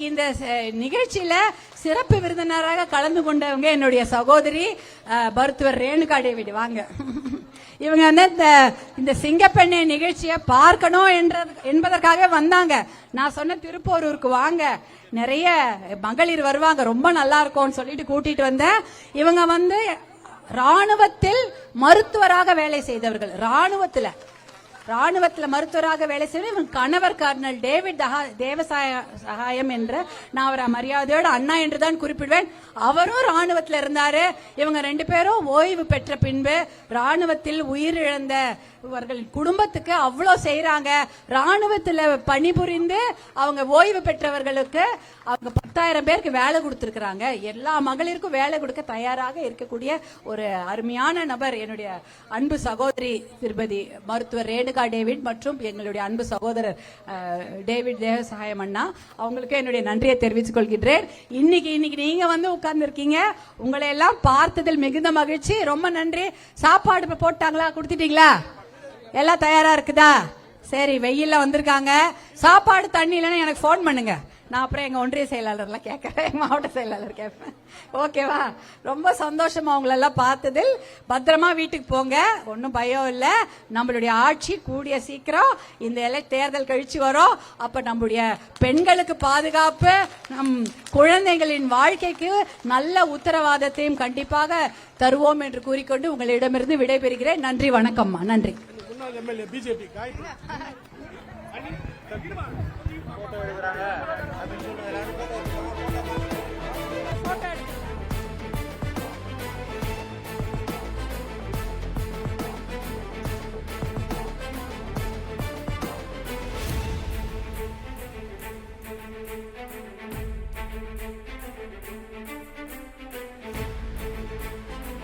இன்னைக்கு இந்த நிகழ்ச்சியில சிறப்பு விருந்தினராக கலந்து கொண்டவங்க என்னுடைய சகோதரி மருத்துவர் ரேணுகா டேவிட். வாங்க. இவங்க வந்து இந்த சிங்கப்பெண்ணை நிகழ்ச்சியை பார்க்கணும் என்பதற்காக வந்தாங்க. நான் சொன்ன திருப்போரூருக்கு வாங்க, நிறைய மகளிர் வருவாங்க, ரொம்ப நல்லா இருக்கும்னு சொல்லிட்டு கூட்டிட்டு வந்தேன். இவங்க வந்து ராணுவத்தில் மருத்துவராக வேலை செய்தவர்கள். ராணுவத்தில் மருத்துவராக வேலை செய்து இவங்க கணவர் கர்னல் டேவிட் தேவசகாயம் என்ற, நான் அவரை மரியாதையோட அண்ணா என்றுதான் குறிப்பிடுவேன். அவரும் ராணுவத்தில் இருந்தாரு. இவங்க ரெண்டு பேரும் ஓய்வு பெற்ற பின்பு ராணுவத்தில் உயிரிழந்த குடும்பத்துக்கு அவ்வளவு செய்யறாங்க. ராணுவத்தில் பணிபுரிந்து அவங்க ஓய்வு பெற்றவர்களுக்கு அவங்க 10,000 பேருக்கு வேலை கொடுத்திருக்கிறாங்க. எல்லா மகளிருக்கும் வேலை கொடுக்க தயாராக இருக்கக்கூடிய ஒரு அருமையான நபர் என்னுடைய அன்பு சகோதரி திருப்பதி மருத்துவர் ரேணுகா டேவிட் மற்றும் எங்களுடைய அன்பு சகோதரர் டேவிட் தேவசகாயம் அண்ணா. அவங்களுக்கு என்னுடைய நன்றியை தெரிவித்துக் கொள்கின்றேன். இன்னைக்கு நீங்க வந்து உட்கார்ந்து இருக்கீங்க. உங்களை எல்லாம் பார்த்ததில் மிகுந்த மகிழ்ச்சி. ரொம்ப நன்றி. சாப்பாடு போட்டாங்களா, கொடுத்துட்டீங்களா? எல்லாம் தயாரா இருக்குதா? சரி, வெயில்ல வந்திருக்காங்க. சாப்பாடு தண்ணி இல்லைன்னா எனக்கு போன் பண்ணுங்க. நான் அப்புறம் எங்க ஒன்றிய செயலாளர்லாம் கேட்கறேன், எங்க மாவட்ட செயலாளர் கேட்பேன். ஓகேவா? ரொம்ப சந்தோஷமா உங்களெல்லாம் பார்த்ததில். பத்திரமா வீட்டுக்கு போங்க, ஒன்னும் பயம் இல்ல. நம்மளுடைய ஆட்சி கூடிய சீக்கிரம் இந்த தேர்தல் கழிச்சு வரும். அப்ப நம்முடைய பெண்களுக்கு பாதுகாப்பு, நம் குழந்தைகளின் வாழ்க்கைக்கு நல்ல உத்தரவாதத்தையும் கண்டிப்பாக தருவோம் என்று கூறிக்கொண்டு உங்களிடமிருந்து விடைபெறுகிறேன். நன்றி, வணக்கம்மா. நன்றி.